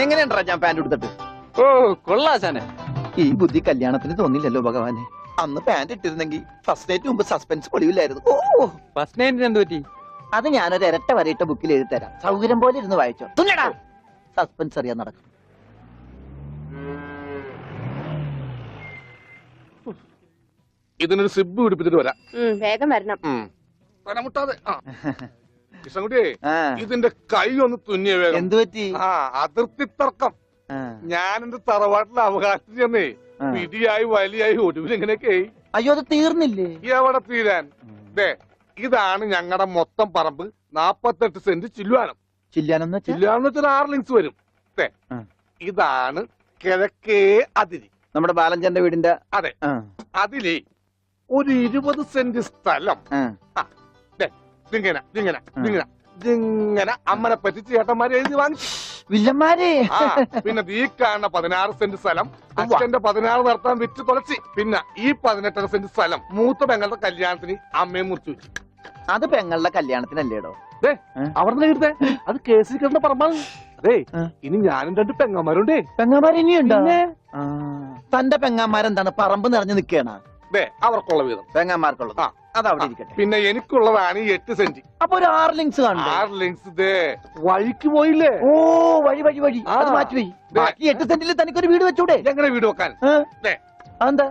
എങ്ങനെയുണ്ടാ ഞാൻ പാന്റ് എടുത്തിട്ട്? ഓ കൊള്ളാശാനെ. ഈ ബുദ്ധി കല്യാണത്തിന് തോന്നില്ലല്ലോ ഭഗവാനെ. അന്ന് പാന്റ് ഇട്ടിരുന്നെങ്കിൽ ഫസ്റ്റ് നൈറ്റ് മുമ്പ് സസ്പെൻസ് പൊളിയില്ലായിരുന്നു. ഓ ഫസ്റ്റ് നൈറ്റിന് എന്ത് പറ്റി? അത് ഞാനൊരു ഇരട്ട വരയിട്ട ബുക്കിൽ എഴുതി തരാം. സൗകര്യം പോലെ ഇരുന്ന് വായിച്ചോ. തുന്നടാ സസ്പെൻസ് അറിയാൻ നടക്കും. ഇതിനൊരു സിബ് പിടിപ്പിച്ചിട്ട് വരാം. വേഗം വരണം. മുട്ടാതെ കൃഷ്ണൻകുട്ടിയെ ഇതിന്റെ കൈ ഒന്ന് തുന്നിയ വേഗം. എന്തു പറ്റി? അതിർത്തി തർക്കം. ഞാൻ എന്റെ തറവാട്ടിലെ അവകാശം ചെന്നേ പിടിയായി വലിയായി ഒടുവിൽ എങ്ങനെയൊക്കെ. അയ്യോ അത് തീർന്നില്ലേ? എവിടെ തീരാൻ? ഇതാണ് ഞങ്ങളുടെ മൊത്തം പറമ്പ്. 48 സെന്റ് ചില്ലുവാനം. ചില്ലാനം ചില്ലുവാനം വെച്ചാൽ 6 ലിങ്സ് വരും. ഇതാണ് കിഴക്കേ അതിരി. നമ്മുടെ ബാലഞ്ചന്റെ വീടിന്റെ. അതെ. അതിലേ ഒരു 20 സെന്റ് സ്ഥലം ഇങ്ങനെ അമ്മനെ പറ്റി ചേട്ടന്മാരെ എഴുതി വാങ്ങിച്ചു. വില്ലന്മാരെ. പിന്നെ ഈ കാണുന്ന 16 സെന്റ് സ്ഥലം അച്ഛന്റെ 16 നടത്താൻ വിറ്റ് തുളച്ചി. പിന്നെ ഈ 18 സെന്റ് സ്ഥലം മൂത്ത പെങ്ങളുടെ കല്യാണത്തിന് അമ്മയെ മുറിച്ചു വെച്ചു. അത് പെങ്ങളുടെ കല്യാണത്തിനല്ലേടോ? അവിടെ എഴുതേ അത് കേസിൽ കിടന്ന പറമ്പാണ്. അതെ ഇനി ഞാനും 2 പെങ്ങന്മാരുണ്ടേ. പെങ്ങന്മാർ ഇനിയുണ്ടോ? തന്റെ പെങ്ങന്മാരെന്താണ് പറമ്പ് നിറഞ്ഞു നിൽക്കണ? അവർക്കുള്ള വീതം പെങ്ങന്മാർക്കുള്ളത് അതവിടെ ഇരിക്കട്ടെ. പിന്നെ എനിക്കുള്ളതാണ് 8 സെന്റ്. അപ്പൊ ഒരു 6 ലിങ്സ് കാണും. 6 ലിങ്സ് വഴിക്ക് പോയില്ലേ? ഓ വഴി വഴി വഴി അത് മാറ്റിപ്പോയി. ബാക്കി 8 സെന്റിൽ തനിക്കൊരു വീട് വെച്ചൂടെ? എങ്ങനെ വീട് വെക്കാൻ? എന്താ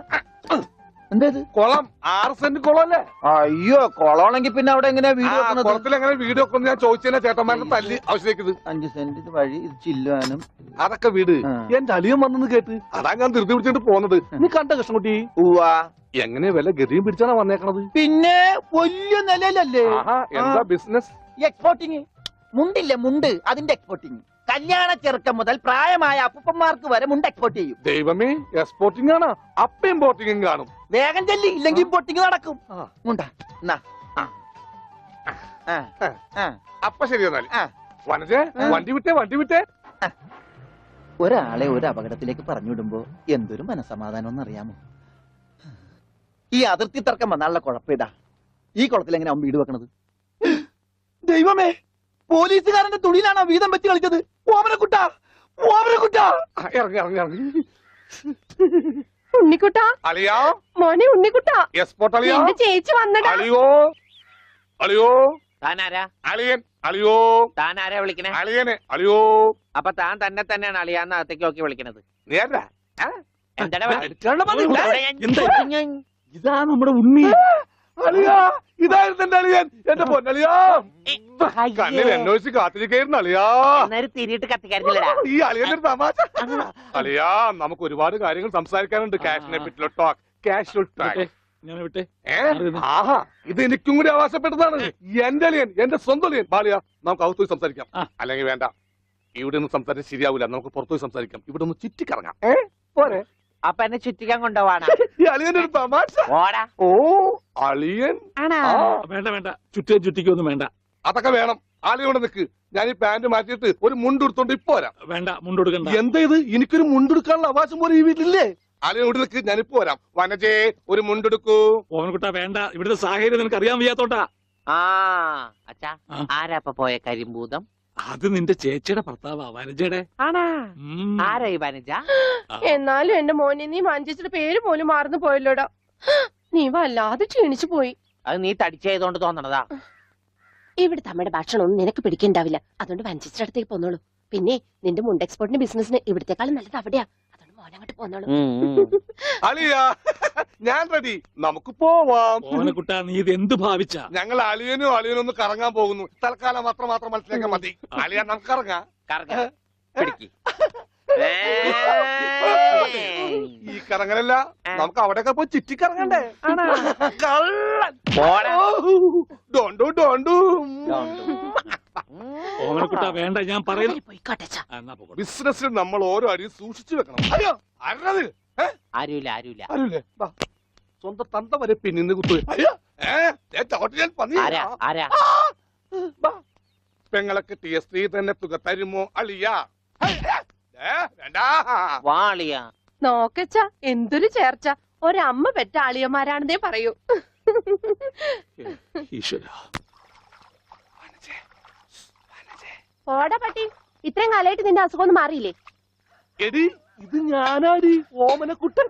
എന്തേത്? കുളം 6 സെന്റ് കുളമല്ലേ? അയ്യോ കുളമാണെങ്കിൽ പിന്നെ അവിടെ എങ്ങനെയാ വീട് വെക്കുന്നത്? കുളത്തിൽ എങ്ങനെ വീട് വെക്കുന്നത് ഞാൻ ചോദിച്ചാൽ ചേട്ടന്മാരുടെ തല്ലി ആവശ്യത്തേക്ക്. 5 സെന്റ് വഴി ചില്ലുവാനും അതൊക്കെ വീട്. എന്റെ അളിയൻ വന്നെന്ന് കേട്ട് അതാ ഞാൻ ധൃതി പിടിച്ചിട്ട് പോന്നത്. നീ കണ്ട കൃഷ്ണൻകുട്ടി? എങ്ങനെ വില ഗതിയും പിടിച്ചാണ് വന്നേക്കണത്? പിന്നെ വലിയ നിലയിലല്ലേ? എന്താ ബിസിനസ്? എക്സ്പോർട്ടിങ്. മുണ്ടില്ലേ മുണ്ട്, അതിന്റെ എക്സ്പോർട്ടിങ്. കല്യാണ ചെറുക്കം മുതൽ പ്രായമായ അപ്പൂപ്പന്മാർക്ക് വരെ മുണ്ട് എക്സ്പോർട്ട് ചെയ്യും. ദൈവമേ, എക്സ്പോർട്ടിംഗ് ആണ്. അപ്പ ഇമ്പോർട്ടിംഗും കാണും. വേഗം ചെല്ലി, ഇല്ലെങ്കിൽ ഇമ്പോർട്ടിംഗ് നടക്കും. അപ്പൊ ശരി എന്നാല് വനജേ വണ്ടി വിട്ടേ. ഒരാളെ ഒരു അപകടത്തിലേക്ക് പറഞ്ഞുവിടുമ്പോ എന്തൊരു മനസമാധാനം എന്നറിയാമോ? ഈ അതിർത്തി തർക്കം വന്നാലുള്ള കുഴപ്പമിതാ. ഈ കുളത്തിൽ എങ്ങനെ അവൻ വീട് വെക്കണത്? ദൈവമേ, പോലീസുകാരന്റെ തുണിയിലാണോ വീതം വെച്ച് കളിച്ചത്? ഓമനക്കുട്ടാ ഇറങ്ങി ഉണ്ണിക്കുട്ടാ, അളിയാ മോനെ ഉണ്ണിക്കുട്ടാ, എക്സ്പോർട്ട് അളിയാ. എന്റെ ചേച്ചി വന്നടാ. അളിയോ താനാരാ? അളിയൻ. അളിയോ താനാരാ വിളിക്കണേ? അളിയനെ. അളിയോ അപ്പൊ താൻ തന്നെ തന്നെയാണ് അളിയാന്ന് അകത്തേക്ക് നോക്കി വിളിക്കണത്? നേരാ. ഇതാ നമ്മുടെ ഉണ്ണി. അളിയാ, ഇതായിരുന്നു എന്റെ അളിയൻ. എന്റെ പൊന്നളിയാ, കണ്ണിൽ എന്നോച്ച് കാത്തിരിക്കായിരുന്നു അളിയാ. തിരിയിട്ട് കത്തിക്കാരില്ലടാ ഈ അളിയന്റെ തമാശ. അളിയാ, നമുക്ക് ഒരുപാട് കാര്യങ്ങൾ സംസാരിക്കാനുണ്ട്. കാഷിനെ പറ്റിയുള്ള ടോക്ക്, കാഷ്വൽ ടോക്ക്. ആഹാ, ഇത് എനിക്കും കൂടി അവകാശപ്പെട്ടതാണ്. എന്റെ അളിയൻ, എന്റെ സ്വന്തം അളിയൻ. ബാലിയാ, നമുക്ക് അകത്ത് പോയി സംസാരിക്കാം. അല്ലെങ്കിൽ വേണ്ട, ഇവിടെ നിന്ന് സംസാരിച്ച് ശരിയാവില്ല. നമുക്ക് പുറത്തുപോയി സംസാരിക്കാം. ഇവിടെ ഒന്ന് ചുറ്റിക്കറങ്ങാം. പോരെ? അപ്പൊ എന്നെ ചുറ്റിക്കാൻ കൊണ്ടുപോവാണ്. ഈ അളിയന്റെ ഒരു തമാശ. ഓ അളിയൻ. വേണ്ട ചുറ്റിക്കൊന്നും വേണ്ട. അതൊക്കെ വേണം. ആളിയോടെ നിക്ക്. ഞാൻ ഈ പാന്റ് മാറ്റിയിട്ട് ഒരു മുണ്ടെടുത്തോണ്ട് ഇപ്പൊ വരാം. വേണ്ട, മുണ്ടെടുക്കണ്ട. എന്താ ഇത്? എനിക്കൊരു മുണ്ടെടുക്കാനുള്ള അവകാശം പോലെ ഈ വീട്ടിലില്ലേ? ആളിയോട് നിക്ക്, ഞാനിപ്പോ വരാം. വനജേ, ഒരു മുണ്ടെടുക്കൂ. ഓമനക്കുട്ടാ വേണ്ട, ഇവിടുത്തെ സാഹചര്യം നിനക്ക് അറിയാൻ വയ്യാത്തോട്ടാ. അച്ഛാ, ആരാ പോയ കരിമ്പൂതം? അത് നിന്റെ ചേച്ചിയുടെ ഭർത്താവാ, വനജയുടെ. ആരാ ഈ വനജ? എന്നാലും എന്റെ മോനെ, നീ മഞ്ചേച്ചിയുടെ പേര് പോലും മറന്നു പോയല്ലോടാ. നീ വല്ലാതെ ക്ഷീണിച്ചു പോയി. അത് നീ തടിച്ചതുകൊണ്ട് തോന്നണതാ. ഇവിടുത്തെ അമ്മയുടെ ഭക്ഷണം ഒന്നും നിനക്ക് പിടിക്കണ്ടാവില്ല. അതുകൊണ്ട് മഞ്ചേച്ചിയുടെ അടുത്തേക്ക് പോന്നോളൂ. പിന്നെ നിന്റെ മുണ്ട് എക്സ്പോർട്ടിന്റെ ബിസിനസിന് ഇവിടത്തെക്കാളും നല്ലത് അവിടെയാ. അതുകൊണ്ട് മോനങ്ങോട്ട് പോന്നോളൂ. അളിയാ, ഞാൻ റെഡി. നമുക്ക് പോവാം. ഓമനക്കുട്ടാ, നീ ഇത് എന്ത് ഭാവിച്ച? ഞങ്ങൾ അളിയനും ഒന്ന് കറങ്ങാൻ പോകുന്നു. തൽക്കാലം മാത്രം മനസ്സിലാക്കാൻ മതി. അളിയാ, നമുക്ക് ഇറങ്ങാം. ഈ കറങ്ങലല്ല, നമുക്ക് അവിടെയൊക്കെ പോയി ചുറ്റിക്കറങ്ങണ്ടേ? ഓമനക്കുട്ടാ വേണ്ട, ഞാൻ പറയുന്നു. ബിസിനസ്സിൽ നമ്മൾ ഓരോ അടിയും സൂക്ഷിച്ചു വെക്കണം. അയ്യോ, ആരുമില്ല. സ്വന്തം തന്ത വരെ പിന്നിന്ന് കുത്തു. പെങ്ങളൊക്കെ സ്ത്രീ തന്നെ തുക തരുമോ അളിയാ? നോക്കച്ച, എന്തൊരു ചേർച്ച. ഒരമ്മ പെറ്റ ആളിയന്മാരാണെന്നേ പറയൂ. ഓടാ പട്ടി, ഇത്രയും കാലമായിട്ട് നിന്റെ അസുഖം ഒന്നും മാറിയില്ലേ? എടി ഇത് ഞാനാടി ഓമനക്കുട്ടൻ.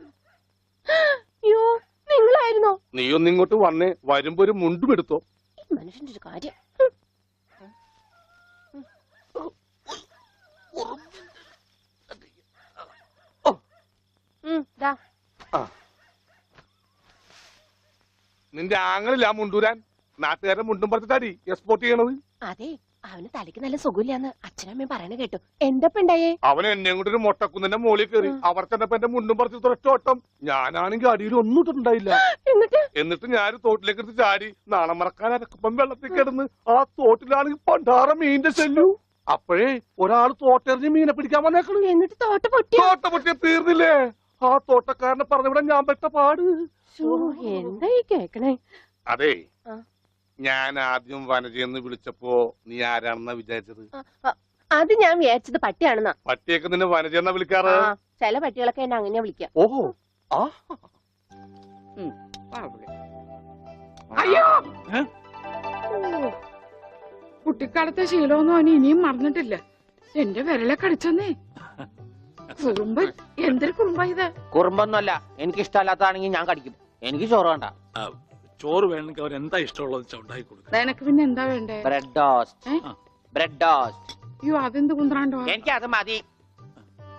അയ്യോ, നിങ്ങളായിരുന്നോ? നീ ഒന്നിങ്ങോട്ട് വന്നേ, വരുമ്പോ ഒരു മുണ്ടും എടുത്തോ. ഈ മനുഷ്യന്റെ ഒരു കാര്യം. ദാ. നിന്റെ ആങ്ങളില്ല മുണ്ടൂരാൻ. നാട്ടുകാരെ മുണ്ടും പറിച്ചിട്ടാടി എക്സ്പോർട്ട് ചെയ്യണത്. അതെ, അവന് തലയ്ക്ക് നല്ല സുഖമില്ലാന്ന് അച്ഛനമ്മയും പറയണ കേട്ടു. എന്തപ്പ ഉണ്ടായേ? അവൻ എന്നെ കൊണ്ട് ഒരു മൊട്ടക്കുന്നിന്റെ മോളിൽ കയറി. അവർ ചെന്നപ്പോ എന്റെ മുണ്ടും പറിച്ച് ഒറ്റ ഓട്ടം. ഞാനാണെങ്കിൽ അടിയിൽ ഒന്നും ഇട്ടിട്ടുണ്ടായില്ല. എന്നിട്ട് ഞാൻ തോട്ടിലേക്ക് എടുത്ത് ചാടി. നാണം മറക്കാൻ അരക്കപ്പം വെള്ളത്തിൽ കിടന്ന് ആ തോട്ടിലാണെങ്കിൽ പണ്ടാറ മീനിന്റെ ചെല്ലു. അപ്പോഴേ ഒരാൾ തോട്ടെറിഞ്ഞ് മീനെ പിടിക്കാൻ വന്നേക്കണു. എന്നിട്ട് തോട്ട പൊട്ടി. തോട്ട പൊട്ടിയ തീർന്നില്ലേ? ആ തോട്ടക്കാരനെ പറഞ്ഞവിടെ ഞാൻ പെട്ട പാട്. എന്താ ഈ കേക്കണേ? അതെ, ആ. ഞാൻ ആദ്യം വനജയെന്ന് വിളിച്ചപ്പോ നീ ആരാണെന്നാ വിചാരിച്ചത്? അത് ഞാൻ വിചാരിച്ചത് പട്ടിയാണെന്നാ. പട്ടിയൊക്കെ നിന്നെ വനജയെന്നാ വിളിക്കാറ്? ചില പട്ടികളൊക്കെ എന്നെ അങ്ങനെയാ വിളിക്കാം. ഓഹോ, ആ അയ്യോ, കുട്ടിക്കാലത്തെ ശീലമൊന്നും അവന് ഇനിയും മറന്നിട്ടില്ല. എന്റെ വിരലെ കടിച്ചെന്നേ. കുറുമ്പ്, എന്തൊരു കുറുമ്പാ ഇത്? കുറുമ്പൊന്നുമല്ല, എനിക്ക് ഇഷ്ടമല്ലാത്തതാണെങ്കിൽ ഞാൻ കടിക്കും. എനിക്ക് ചോറ് വേണ്ട. ചോറ് വേണമെങ്കിൽ അവർ എന്താ ഇഷ്ടമുള്ളത് ഉണ്ടാക്കി കൊടുക്കുക. നിനക്ക് പിന്നെ എന്താ വേണ്ടേ? Bread toast. Bread toast. അയ്യോ, അതെന്ത് കുന്ത്രാണ്ടോ? എനിക്ക് അത് മതി.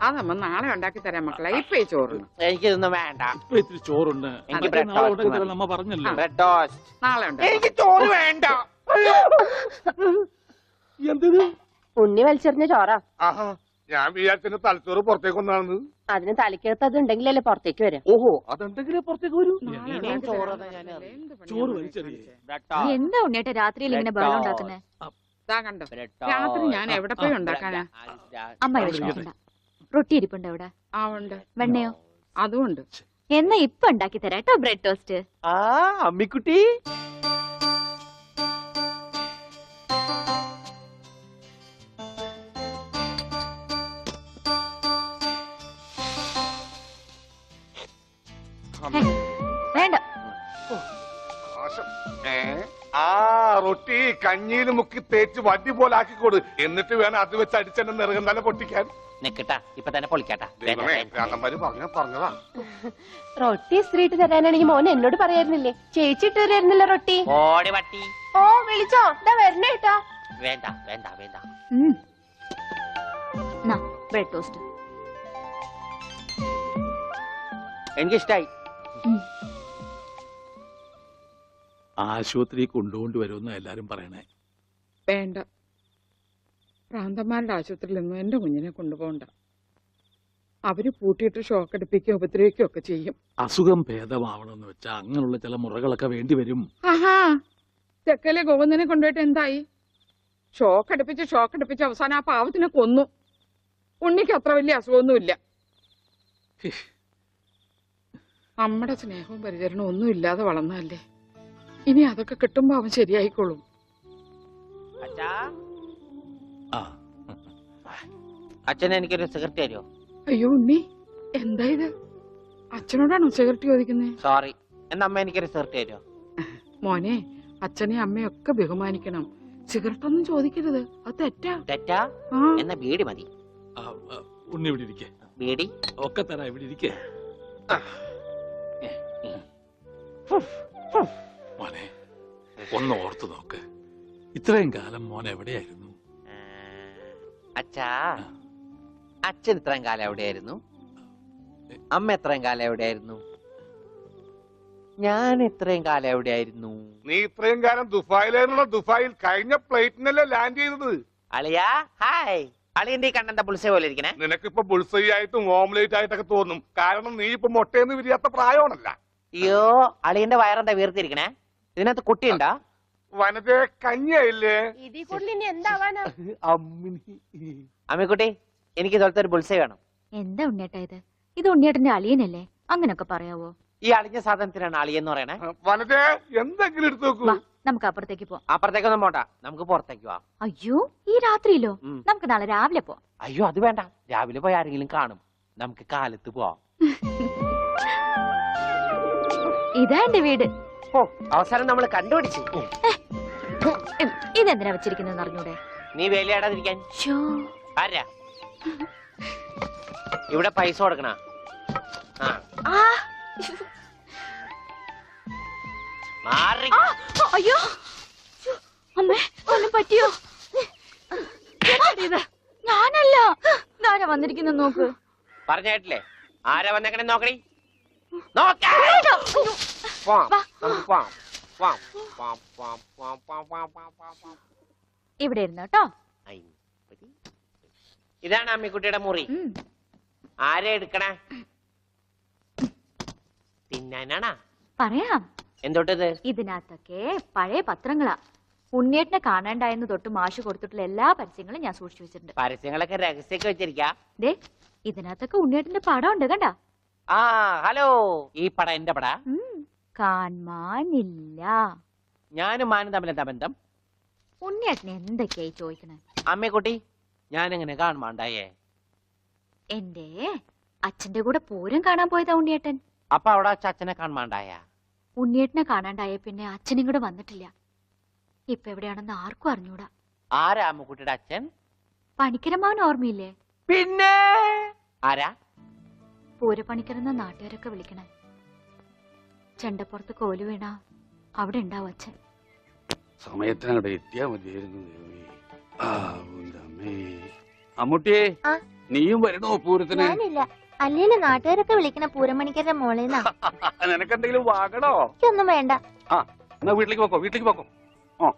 അതമ്മ നാളെ ഉണ്ടാക്കി തരാം മക്കളെ. ഇപ്പൊ ഈ ചോറ് എനിക്കിതൊന്നും വേണ്ട. ഇപ്പൊ ഇത്തിരി ചോറുണ്ട്. എനിക്ക് അതൊക്കെ bread നാളെ toast ഉണ്ടാക്കി മതി. തരാം നമ്മ പറഞ്ഞല്ലോ. Bread toast. നാളെ ഉണ്ടാക്കി. എനിക്ക് ചോറ് വേണ്ട. എന്തിന്? ഉണ്ണി വലിച്ചെറിഞ്ഞ ചോറാ. ആഹാ, ഞാൻ വിചാരിച്ചെന്റെ തലച്ചോറ് പുറത്തേക്ക് ഒന്നാണെന്ന്. അതിന് തലയ്ക്കകത്ത് അത് ഉണ്ടെങ്കിലല്ലേ പുറത്തേക്ക് വരാം. ഓഹോ, അതെന്തെങ്കിലും പുറത്തേക്ക് വരൂ. നാളെ ഇനിയും ഉണ്ടാക്കി ചോറ് തരാം ഞാൻ മക്കളെ. എന്ത് പണിയാ ചോറ് മോനെ വലിച്ചെറിയേ. കാണിച്ചേ? Bread toast. എന്താ ഉണ്ണേട്ട രാത്രിയിൽ ഇങ്ങനെ ബഹളം ഉണ്ടാക്കുന്നേ? ദാ കണ്ടോ, ബ്രെഡ് രാത്രി ഞാൻ ടോസ്റ്റ്. എവിടെ പോയി ഉണ്ടാക്കാനാ? അമ്മ വിഷമിക്കണ്ട. റൊട്ടി ഇരിപ്പുണ്ട് അവിടെ. ആ ഉണ്ട്, വെണ്ണയോ? അതും ഉണ്ട്. എന്നാ ഇപ്പൊ ഉണ്ടാക്കി തരാം കേട്ടോ ബ്രെഡ് ടോസ്റ്റ്. ആ അമ്മിക്കുട്ടി, വേണ്ട. ആ റൊട്ടി കഞ്ഞിയിൽ മുക്കി തേച്ച് വടി പോലെ ആക്കിക്കൊടു. എന്നിട്ട് വേണം അത് വെച്ച് അടിച്ചെന്നെ നിറകം തന്നെ പൊട്ടിക്കാൻ. നിക്കട്ടാ, ഇപ്പൊ തന്നെ പൊളിക്കാട്ടാ. ദൈവമേ, ഭ്രാന്തന്മാര് പറഞ്ഞതാ. റൊട്ടി സ്ത്രീട്ട് തരാനാണെങ്കിൽ മോൻ എന്നോട് പറയായിരുന്നില്ലേ? ചേച്ചി ഇട്ട് തരായിരുന്നില്ല റൊട്ടി. ഓടി പട്ടി. ഓ, വിളിച്ചോ? ഇതാ വരണേട്ടാ. വേണ്ട വേണ്ട വേണ്ട. ബ്രെഡ് ടോസ്റ്റ് എനിക്കിഷ്ടായി. ആശുപത്രി കൊണ്ടുകൊണ്ട് വരുമെന്ന് എല്ലാരും പറയണേ. വേണ്ട, ഭ്രാന്തന്മാരുടെ ആശുപത്രിയിലൊന്നും എന്റെ കുഞ്ഞിനെ കൊണ്ടുപോകണ്ട. അവര് പൂട്ടിയിട്ട് ഷോക്ക് അടിപ്പിക്കുകയോ ഉപദ്രവിക്കുകയോ ഒക്കെ ചെയ്യും. അസുഖം ഭേദമാവണമെന്ന് വെച്ചാൽ അങ്ങനെയുള്ള ചില മുറകളൊക്കെ വേണ്ടി വരും. ആഹാ, തെക്കലെ ഗോവിന്ദനെ കൊണ്ടുപോയിട്ട് എന്തായി? ഷോക്ക് അടുപ്പിച്ച് അവസാനം ആ പാവത്തിനെ കൊന്നു. ഉണ്ണിക്ക് അത്ര വലിയ അസുഖമൊന്നുമില്ല. നമ്മുടെ സ്നേഹവും പരിചരണവും ഒന്നും ഇല്ലാതെ വളർന്നതല്ലേ. ഇനി അതൊക്കെ കിട്ടുമ്പോ അവൻ ശരിയായിക്കോളും. അച്ഛാ, ആ അച്ഛൻ എനിക്കൊരു സിഗരറ്റ് തരുമോ? അയ്യോ ഉണ്ണി, എന്താ ഇത്? അച്ഛനോടാണോ സിഗരറ്റ് ചോദിക്കുന്നേ? സോറി. എന്നാ അമ്മ എനിക്കൊരു സിഗരറ്റ് തരുമോ? മോനെ, അച്ഛനെ അമ്മയൊക്കെ ബഹുമാനിക്കണം. സിഗരറ്റ് ഒന്നും ചോദിക്കരുത്, അത് തെറ്റാ. തെറ്റാ? ആ, എന്നാ ബീഡി മതി. ഉണ്ണി ഇവിടെ ഇരിക്കേ. ബീഡി ഒക്കെ തരാ, ഇവിടെ ഇരിക്കേ. മോനെ, ഒന്ന് ഓർത്തു നോക്ക്. ഇത്രയും കാലം മോൻ എവിടെയായിരുന്നു? അച്ഛാ, അച്ഛൻ ഇത്രയും കാലം എവിടെയായിരുന്നു? അമ്മ എത്രയും കാലം എവിടെയായിരുന്നു? ഞാൻ ഇത്രയും കാലം എവിടെയായിരുന്നു? നീ ഇത്രയും കാലം ദുബായിലായിരുന്നുള്ള. ദുബായിൽ കഴിഞ്ഞ പ്ലേറ്റിനല്ലേ ലാൻഡ് ചെയ്തത്. അളിയാ, ഹായ്. അളിയന്റെ ഈ കണ്ണന്റെ പുളിസ പോലെ ഇരിക്കണേ. നിനക്കിപ്പോ ബുൾസൈ ആയിട്ടും ഓംലേറ്റ് ആയിട്ടൊക്കെ തോന്നും. കാരണം നീ ഇപ്പൊ മുട്ടയെന്ന് വിരിയാത്ത പ്രായമാണല്ല. അയ്യോ, അളിയന്റെ വയറെന്താ വീർത്തിരിക്കണേ? ഇതിനകത്ത് കുട്ടിയുണ്ടാ? വനജ കഞ്ഞിയായില്ലേ? ഇതിൽ കൂടുതൽ ഇനി എന്താവാനാ? അമ്മിക്കുട്ടി, എനിക്ക് ഇതുപോലത്തെ ഒരു ബുൾസൈ വേണം. എന്താ ഉണ്ണേട്ട ഇത്? ഇത് ഉണ്ണിയേട്ടന്റെ അളിയനല്ലേ? അങ്ങനൊക്കെ പറയാവോ? ഈ അളിഞ്ഞ സാധനത്തിനാണ് അളിയെന്ന് പറയണേ. വനജ എന്തെങ്കിലും എടുത്തു നോക്കൂ. വാ, നമുക്ക് അപ്പുറത്തേക്ക് പോവാം. അപ്പുറത്തേക്കൊന്നും പോണ്ട, നമുക്ക് പുറത്തേക്ക് പോവാം. അയ്യോ, ഈ രാത്രിയിലോ? ഉം. നമുക്ക് നാളെ രാവിലെ പോവാം. അയ്യോ, അത് വേണ്ട. രാവിലെ പോയി ആരെങ്കിലും കാണും. നമുക്ക് കാലത്ത് പോവാം. ഇതാ എന്റെ വീട്. ഓ, അവസാനം നമ്മൾ കണ്ടുപിടിച്ചു. ഇതെന്തിനാ വെച്ചിരിക്കുന്നത് അറിഞ്ഞൂടെ? നീ വേലയാടാതിരിക്കാൻ. ഷോ, ആരാ ഇവിടെ പൈസ കൊടുക്കണ? മാറി. അയ്യോ അമ്മേ, ഒന്നും പറ്റിയോ? ഞാനല്ല. ആരാ വന്നിരിക്കുന്ന നോക്ക്. പറഞ്ഞിട്ടില്ലേ ആരാ വന്നേക്കണേ നോക്കണി. നോക്കാം. ഇവിടെ ഇരുന്നു കേട്ടോ. ഇതാണ് അമ്മിക്കുട്ടിയുടെ മുറി. ആരെ എടുക്കണേ? തിന്നാനാണാ? പറയാം. എന്തോട്ടത്? ഇതിനകത്തൊക്കെ പഴയ പത്രങ്ങളാ. ഉണ്ണിയേട്ടനെ കാണാണ്ടായെന്ന് തൊട്ട് മാഷ് കൊടുത്തിട്ടുള്ള എല്ലാ പരസ്യങ്ങളും ഞാൻ സൂക്ഷിച്ചു വെച്ചിട്ടുണ്ട്. പരസ്യങ്ങളൊക്കെ രഹസ്യമൊക്കെ വെച്ചിരിക്കാ. ദേ ഇതിനകത്തൊക്കെ ഉണ്ണിയേട്ടന്റെ പടം ഉണ്ട് കണ്ടാ. ആ ഹലോ, ഈ പടം എന്റെ പടാ. കാണാനില്ല. ഞാനും മാനും തമ്മിൽ എന്താ ബന്ധം? ഉണ്ണിയേട്ടനെ എന്തൊക്കെയായി ചോദിക്കണേ? അമ്മക്കുട്ടി ഞാനെങ്ങനെ കാണുമാണ്ടായേ? എന്റെ അച്ഛന്റെ കൂടെ പൂരം കാണാൻ പോയതാ ഉണ്ണിയേട്ടൻ. അപ്പൊ അവിടെ അച്ഛനെ കാണുമാണ്ടായ? ഉണ്ണിയേട്ടനെ കാണാണ്ടായ പിന്നെ അച്ഛനും കൂടെ വന്നിട്ടില്ല. ഇപ്പൊ എവിടെയാണെന്ന് ആർക്കും അറിഞ്ഞൂടാ. ആരാ അമ്മക്കുട്ടിയുടെ അച്ഛൻ? പണിക്കരമാവൻ ഓർമ്മയില്ലേ? പിന്നെ ആരാ? പൂരപ്പണിക്കരെന്ന നാട്ടുകാരൊക്കെ വിളിക്കണേ. ചെണ്ടപ്പുറത്ത് കോലു വീണ അവിടെ ഉണ്ടാവും അച്ഛൻ. സമയത്തിനവിടെ എത്തിയാ മതിയായിരുന്നു. അമ്മൂട്ടിയെ, നീയും വരണോ പൂരത്തിന്? ഞാനില്ല. അല്ലേല് നാട്ടുകാരൊക്കെ വിളിക്കണ പൂരമണിക്കരുടെ മോളേന്നാ. നിനക്കെന്തെങ്കിലും വാങ്ങണോ? എനിക്കൊന്നും വേണ്ട. എന്നാ വീട്ടിലേക്ക് പോക്കോ.